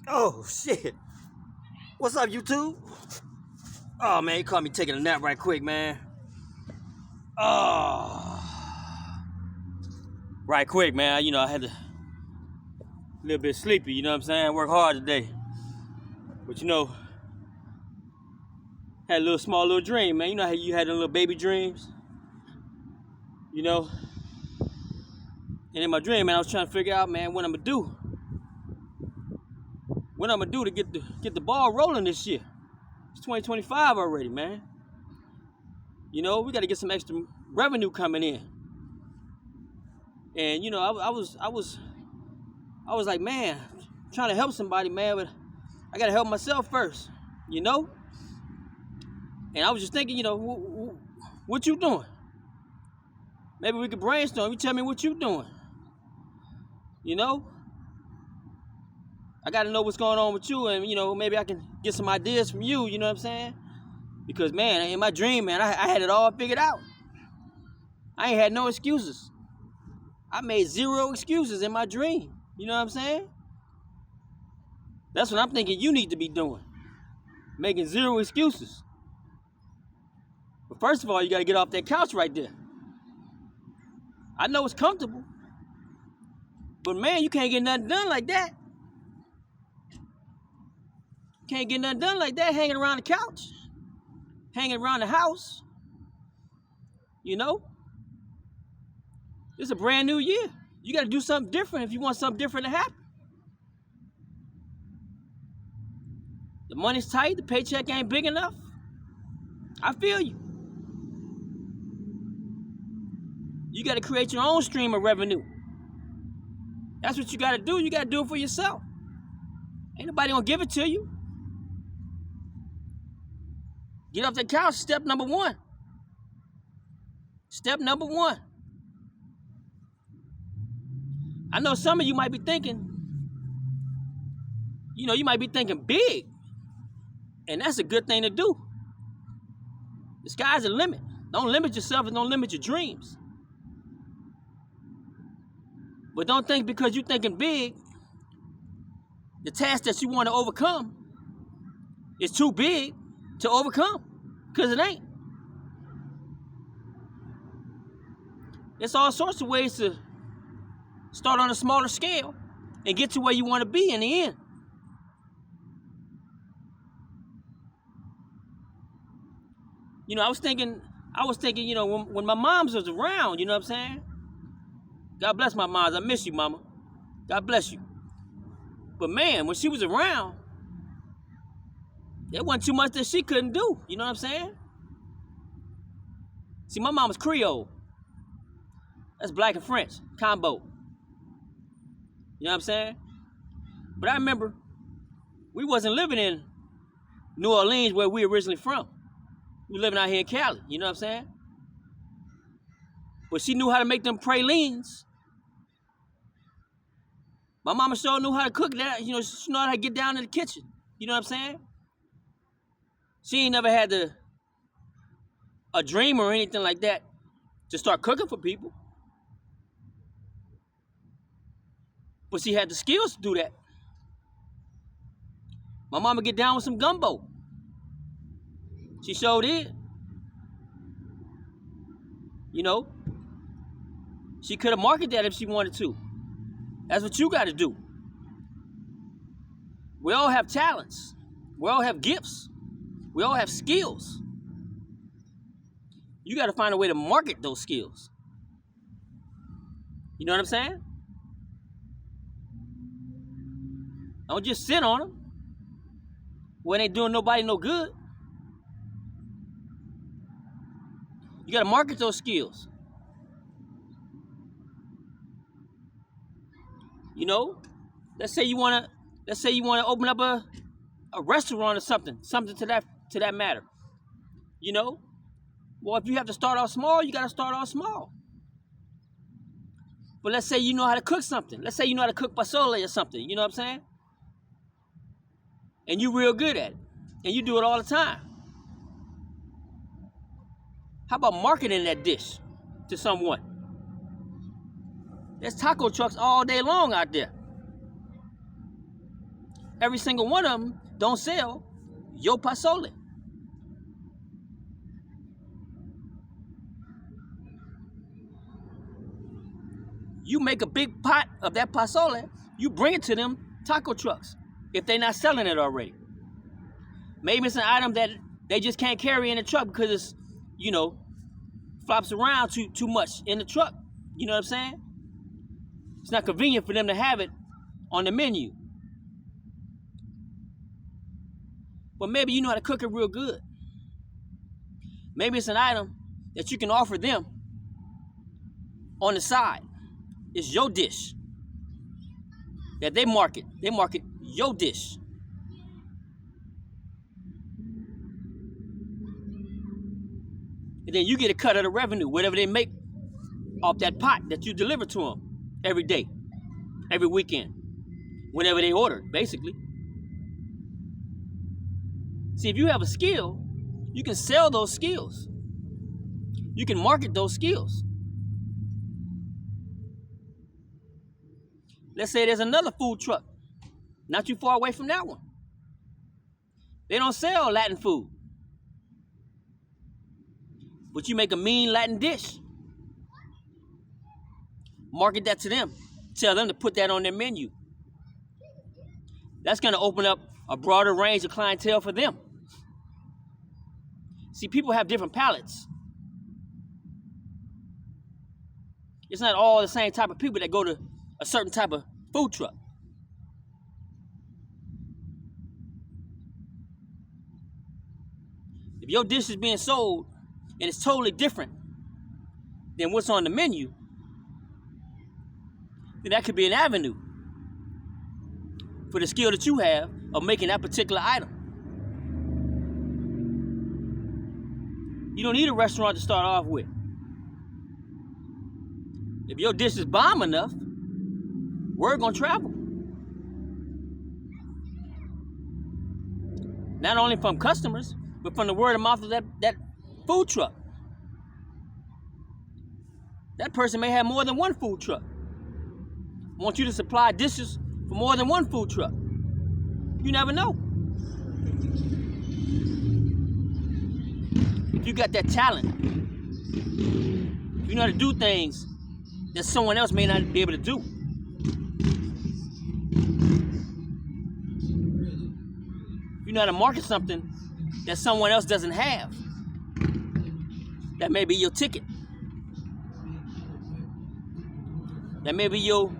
Oh shit. What's up, YouTube? Oh man, you caught me taking a nap right quick, man. Oh, right quick, man. You know, I had a little bit sleepy, you know what I'm saying? Work hard today. But you know, had a little dream, man. You know how you had the little baby dreams? You know? And in my dream, man, I was trying to figure out, man, what I'm gonna do. What I'm gonna do to get the ball rolling this year. It's 2025 already, man. You know, we gotta get some extra revenue coming in. And you know, I was like, man, trying to help somebody, man, but I gotta help myself first, you know? And I was just thinking, you know, what you doing? Maybe we could brainstorm. You tell me what you doing. You know? I gotta know what's going on with you, and you know, maybe I can get some ideas from you, you know what I'm saying? Because man, in my dream, man, I had it all figured out. I ain't had no excuses. I made 0 excuses in my dream. You know what I'm saying? That's what I'm thinking you need to be doing. Making 0 excuses. But first of all, you gotta get off that couch right there. I know it's comfortable. But man, you can't get nothing done like that. Can't get nothing done like that hanging around the couch. Hanging around the house. You know? It's a brand new year. You gotta do something different if you want something different to happen. The money's tight, the paycheck ain't big enough. I feel you. You gotta create your own stream of revenue. That's what you gotta do. You gotta do it for yourself. Ain't nobody gonna give it to you. Get off the couch, step number 1. Step number 1. I know some of you might be thinking, you know, you might be thinking big. And that's a good thing to do. The sky's the limit. Don't limit yourself and don't limit your dreams. But don't think because you're thinking big, the task that you want to overcome is too big to overcome. Because it ain't. There's all sorts of ways to start on a smaller scale and get to where you want to be in the end. You know, I was thinking, you know, when my moms was around, you know what I'm saying? God bless my moms. I miss you, mama. God bless you. But man, when she was around, there wasn't too much that she couldn't do. You know what I'm saying? See, my mom was Creole. That's black and French combo. You know what I'm saying? But I remember we wasn't living in New Orleans where we originally from. We living out here in Cali. You know what I'm saying? But she knew how to make them pralines. My mama sure knew how to cook that. You know, she knew how to get down in the kitchen. You know what I'm saying? She ain't never had a dream or anything like that to start cooking for people. But she had the skills to do that. My mama get down with some gumbo. She sure did. You know, she could have marketed that if she wanted to. That's what you got to do. We all have talents. We all have gifts. We all have skills. You got to find a way to market those skills. You know what I'm saying? Don't just sit on them when they doing nobody no good. You got to market those skills. You know, let's say you want to open up a restaurant or something to that matter. You know, well, if you have to start off small, you got to start off small. But let's say you know how to cook something. Let's say you know how to cook pozole or something. You know what I'm saying? And you real good at it, and you do it all the time. How about marketing that dish to someone? There's taco trucks all day long out there. every single one of them don't sell your pozole. You make a big pot of that pozole, you bring it to them taco trucks if they're not selling it already. Maybe it's an item that they just can't carry in the truck because it's, you know, flops around too much in the truck. You know what I'm saying? It's not convenient for them to have it on the menu. But maybe you know how to cook it real good. Maybe it's an item that you can offer them on the side. It's your dish that they market. They market your dish. And then you get a cut of the revenue, whatever they make off that pot that you deliver to them every day, every weekend, whenever they order, basically. See, if you have a skill, you can sell those skills. You can market those skills. Let's say there's another food truck not too far away from that one. They don't sell Latin food, but you make a mean Latin dish. Market that to them. Tell them to put that on their menu. That's going to open up a broader range of clientele for them. See, people have different palates. It's not all the same type of people that go to a certain type of food truck. If your dish is being sold and it's totally different than what's on the menu, then that could be an avenue for the skill that you have of making that particular item. You don't need a restaurant to start off with. If your dish is bomb enough, word gonna travel. Not only from customers, but from the word of mouth of that food truck. That person may have more than one food truck. Want you to supply dishes for more than one food truck. You never know. If you got that talent, you know how to do things that someone else may not be able to do. You know how to market something that someone else doesn't have. That may be your ticket. That may be your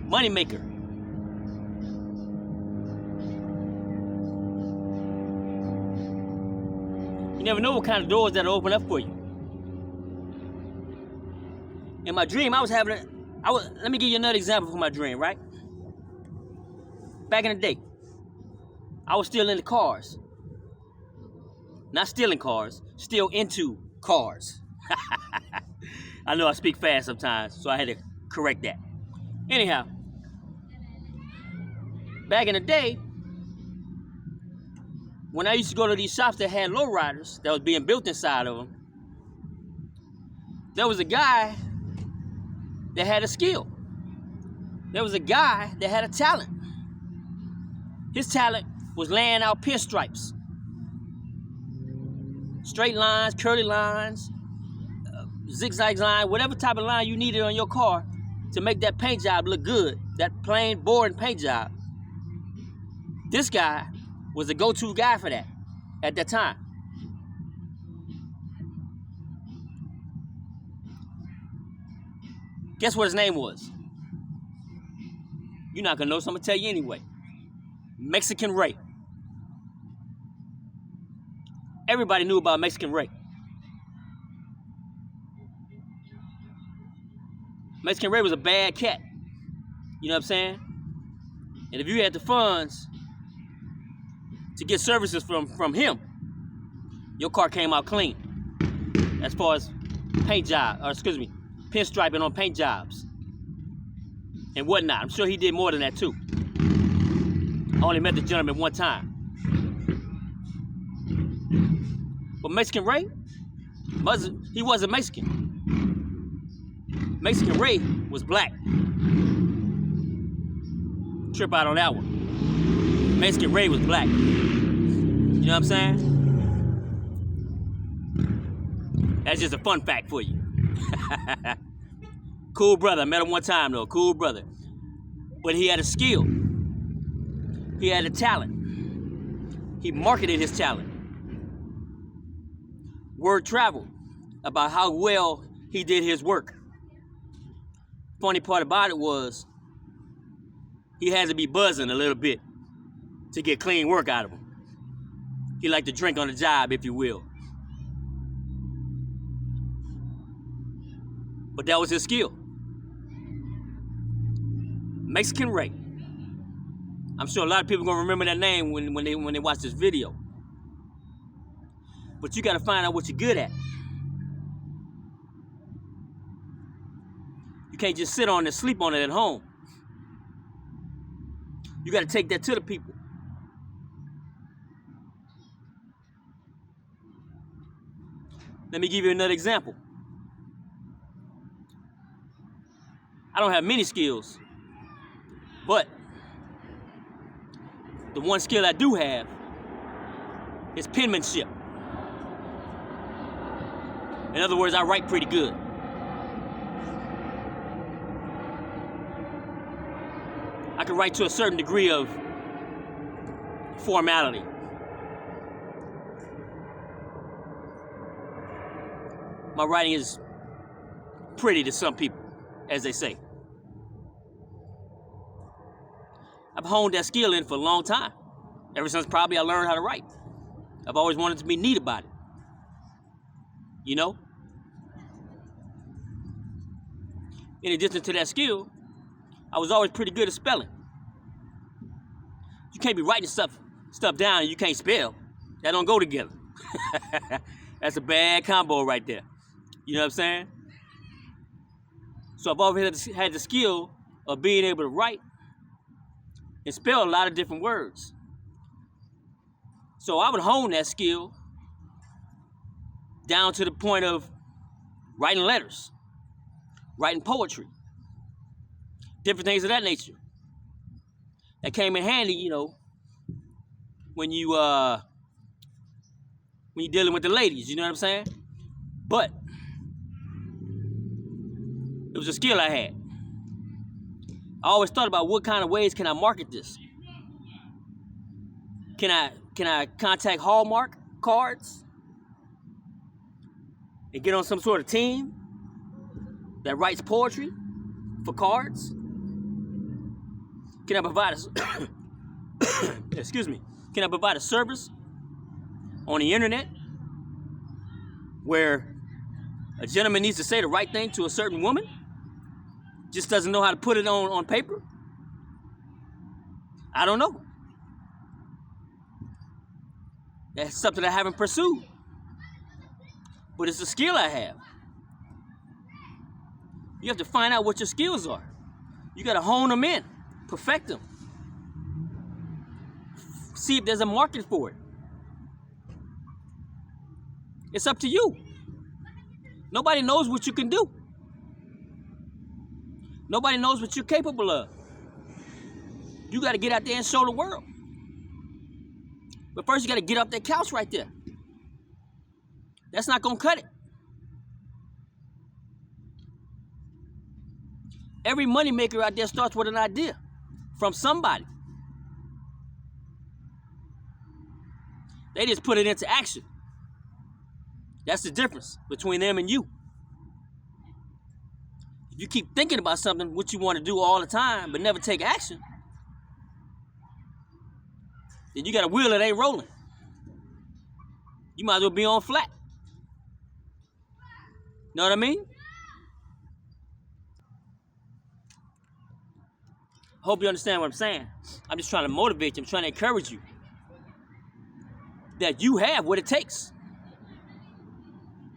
money maker. You never know what kind of doors that'll open up for you. In my dream, let me give you another example for my dream, right? Back in the day, I was still into cars. Not stealing cars, still into cars. I know I speak fast sometimes, so I had to correct that. Anyhow, back in the day, when I used to go to these shops that had lowriders that was being built inside of them, there was a guy that had a skill. There was a guy that had a talent. His talent was laying out pinstripes. Straight lines, curly lines, zigzag line, whatever type of line you needed on your car to make that paint job look good, that plain, boring paint job. This guy was the go-to guy for that at that time. Guess what his name was? You're not gonna know, so I'm gonna tell you anyway. Mexican Ray. Everybody knew about Mexican Ray. Mexican Ray was a bad cat. You know what I'm saying? And if you had the funds to get services from him, your car came out clean. As far as pinstriping on paint jobs and whatnot. I'm sure he did more than that too. I only met the gentleman one time. But Mexican Ray, he wasn't Mexican. Mexican Ray was black. Trip out on that one. Mexican Ray was black. You know what I'm saying? That's just a fun fact for you. Cool brother. I met him one time though. Cool brother. But he had a skill. He had a talent. He marketed his talent. Word traveled about how well he did his work. Funny part about it was he had to be buzzing a little bit to get clean work out of him. He liked to drink on the job, if you will. But that was his skill. Mexican Ray. I'm sure a lot of people are gonna remember that name when they watch this video. But you gotta find out what you're good at. You can't just sit on it and sleep on it at home. You gotta take that to the people. Let me give you another example. I don't have many skills, but the one skill I do have is penmanship. In other words, I write pretty good. I can write to a certain degree of formality. My writing is pretty to some people, as they say. I've honed that skill in for a long time. Ever since probably I learned how to write. I've always wanted to be neat about it. You know? In addition to that skill, I was always pretty good at spelling. You can't be writing stuff down and you can't spell. That don't go together. That's a bad combo right there. You know what I'm saying? So I've always had the skill of being able to write and spell a lot of different words. So I would hone that skill down to the point of writing letters, writing poetry, different things of that nature. That came in handy, you know, when you're dealing with the ladies, you know what I'm saying? But it was a skill I had. I always thought about what kind of ways can I market this? Can I contact Hallmark cards and get on some sort of team that writes poetry for cards? Can I provide Can I provide a service on the internet where a gentleman needs to say the right thing to a certain woman, just doesn't know how to put it on paper? I don't know. That's something I haven't pursued. But it's a skill I have. You have to find out what your skills are. You got to hone them in, perfect them. See if there's a market for it. It's up to you. Nobody knows what you can do. Nobody knows what you're capable of. You got to get out there and show the world. But first, you got to get off that couch right there. That's not going to cut it. Every moneymaker out there starts with an idea from somebody. They just put it into action. That's the difference between them and you. If you keep thinking about something, what you want to do all the time, but never take action, then you got a wheel that ain't rolling. You might as well be on flat. Know what I mean? Hope you understand what I'm saying. I'm just trying to motivate you. I'm trying to encourage you that you have what it takes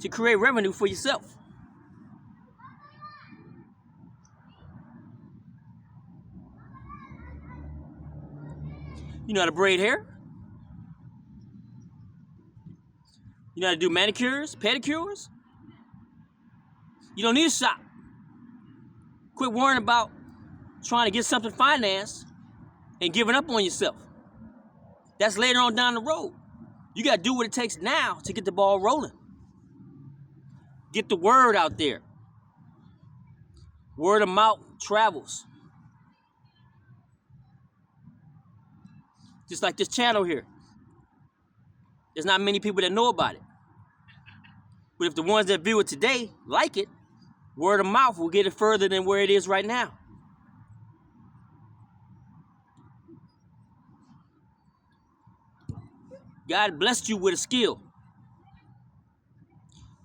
to create revenue for yourself. You know how to braid hair? You know how to do manicures, pedicures? You don't need a shop. Quit worrying about trying to get something financed and giving up on yourself. That's later on down the road. You got to do what it takes now to get the ball rolling. Get the word out there. Word of mouth travels. Just like this channel here. There's not many people that know about it. But if the ones that view it today like it, word of mouth will get it further than where it is right now. God blessed you with a skill.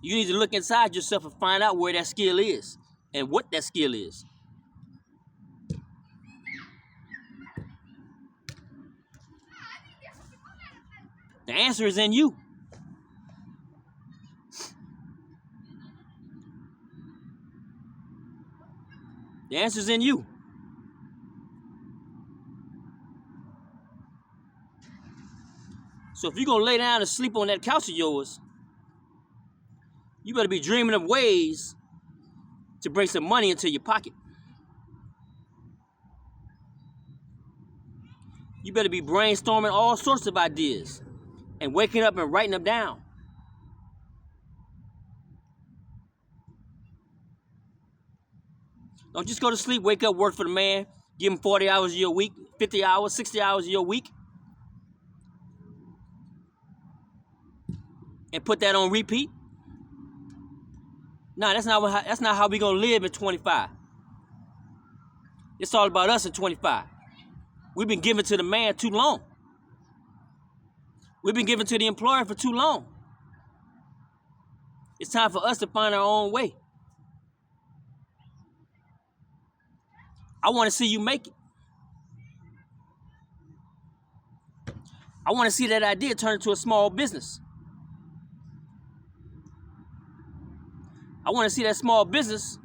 You need to look inside yourself and find out where that skill is and what that skill is. The answer is in you. The answer is in you. So if you're going to lay down and sleep on that couch of yours, you better be dreaming of ways to bring some money into your pocket. You better be brainstorming all sorts of ideas and waking up and writing them down. Don't just go to sleep, wake up, work for the man, give him 40 hours a year week, 50 hours, 60 hours a year week, and put that on repeat. No, that's not how we gonna live in 25. It's all about us in 25. We've been given to the man too long. We've been given to the employer for too long. It's time for us to find our own way. I want to see you make it. I want to see that idea turn into a small business. I want to see that small business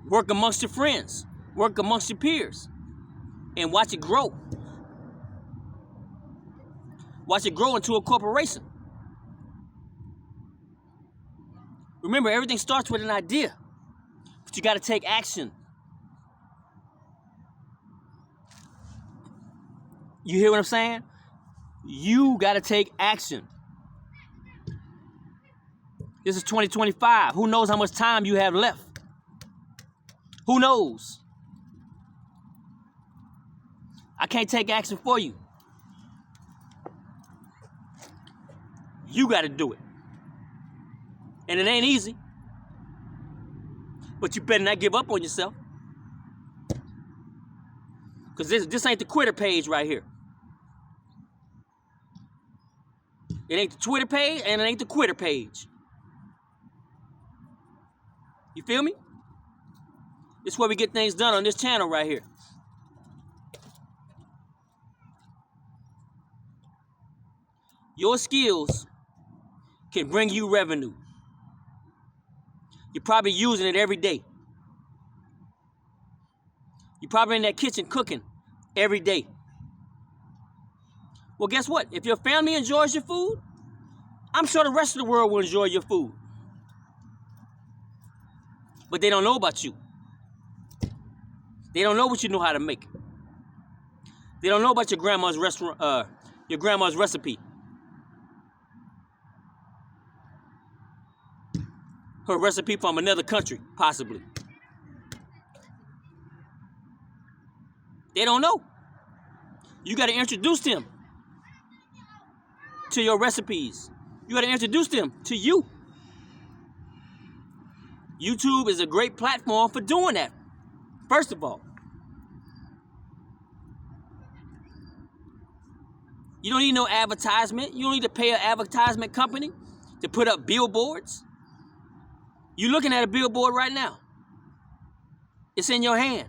work amongst your friends, work amongst your peers, and watch it grow. Watch it grow into a corporation. Remember, everything starts with an idea, but you got to take action. You hear what I'm saying? You got to take action. This is 2025. Who knows how much time you have left? Who knows? I can't take action for you. You got to do it. And it ain't easy. But you better not give up on yourself. Because this ain't the Twitter page right here. It ain't the Twitter page and it ain't the Quitter page. You feel me? This is where we get things done on this channel right here. Your skills can bring you revenue. You're probably using it every day. You're probably in that kitchen cooking every day. Well, guess what? If your family enjoys your food, I'm sure the rest of the world will enjoy your food. But they don't know about you. They don't know what you know how to make. They don't know about your grandma's recipe. Her recipe from another country, possibly. They don't know. You got to introduce them to your recipes. You got to introduce them to you. YouTube is a great platform for doing that. First of all, you don't need no advertisement. You don't need to pay an advertisement company to put up billboards. You're looking at a billboard right now. It's in your hand.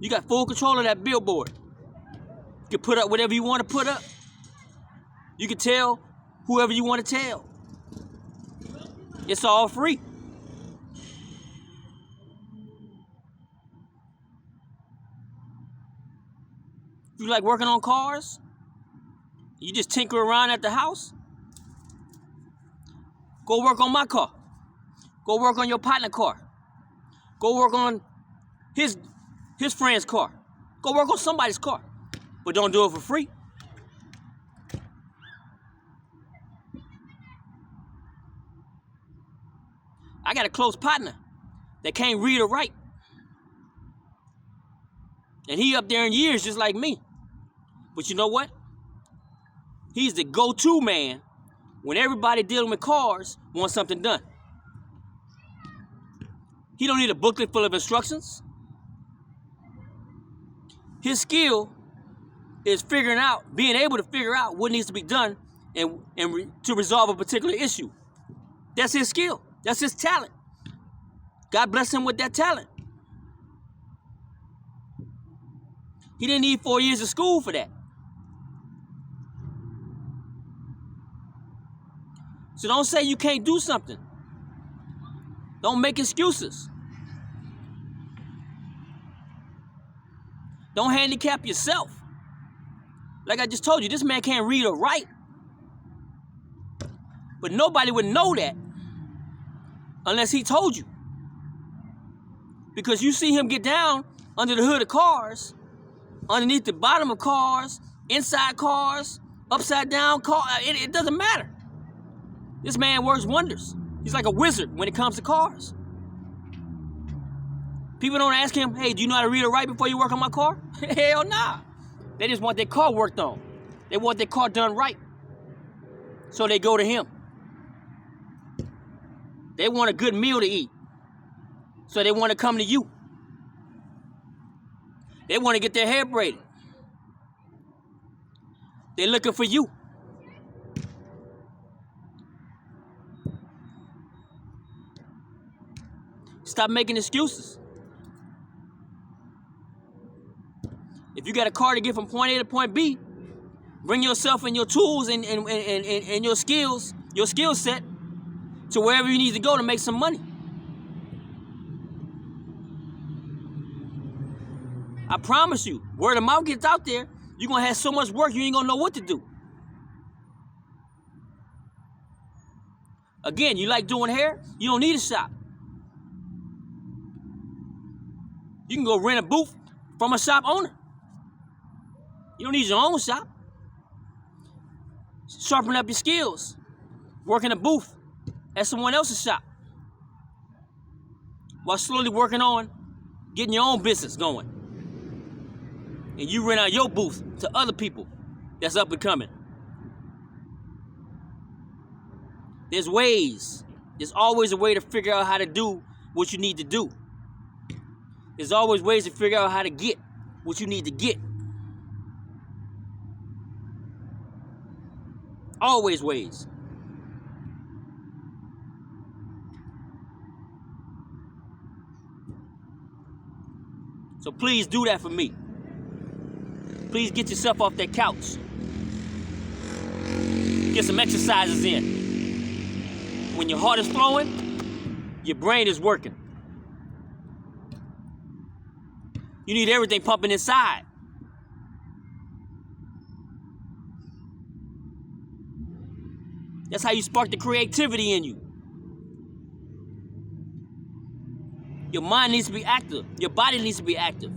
You got full control of that billboard. You can put up whatever you want to put up. You can tell whoever you want to tell. It's all free. If you like working on cars, you just tinker around at the house, go work on my car. Go work on your partner's car. Go work on his friend's car. Go work on somebody's car. But don't do it for free. I got a close partner that can't read or write. And he up there in years just like me. But you know what? He's the go-to man when everybody dealing with cars wants something done. He don't need a booklet full of instructions. His skill is being able to figure out what needs to be done to resolve a particular issue. That's his skill. That's his talent. God bless him with that talent. He didn't need 4 years of school for that. So don't say you can't do something. Don't make excuses. Don't handicap yourself. Like I just told you, this man can't read or write. But nobody would know that unless he told you. Because you see him get down under the hood of cars, underneath the bottom of cars, inside cars, upside down cars. It doesn't matter. This man works wonders. He's like a wizard when it comes to cars. People don't ask him, hey, do you know how to read or write before you work on my car? Hell nah. They just want their car worked on. They want their car done right. So they go to him. They want a good meal to eat. So they want to come to you. They want to get their hair braided. They're looking for you. Stop making excuses. If you got a car to get from point A to point B, bring yourself and your tools and your skills, your skill set, to wherever you need to go to make some money. I promise you, word of mouth gets out there, you're going to have so much work you ain't going to know what to do. Again, you like doing hair? You don't need a shop. You can go rent a booth from a shop owner. You don't need your own shop. Sharpen up your skills. Work in a booth at someone else's shop. While slowly working on getting your own business going. And you rent out your booth to other people that's up and coming. There's ways. There's always a way to figure out how to do what you need to do. There's always ways to figure out how to get what you need to get. Always ways. So please do that for me. Please get yourself off that couch. Get some exercises in. When your heart is flowing, your brain is working. You need everything pumping inside. That's how you spark the creativity in you. Your mind needs to be active. Your body needs to be active.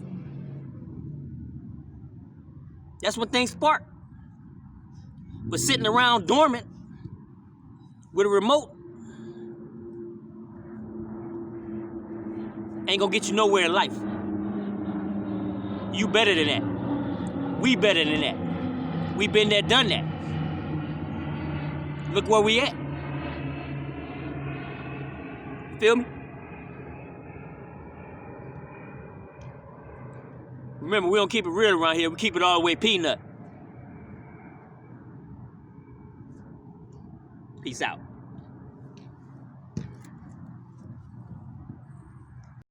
That's when things spark. But sitting around dormant with a remote ain't gonna get you nowhere in life. You better than that. We better than that. We been there, done that. Look where we at. Feel me? Remember, we don't keep it real around here. We keep it all the way peanut. Peace out.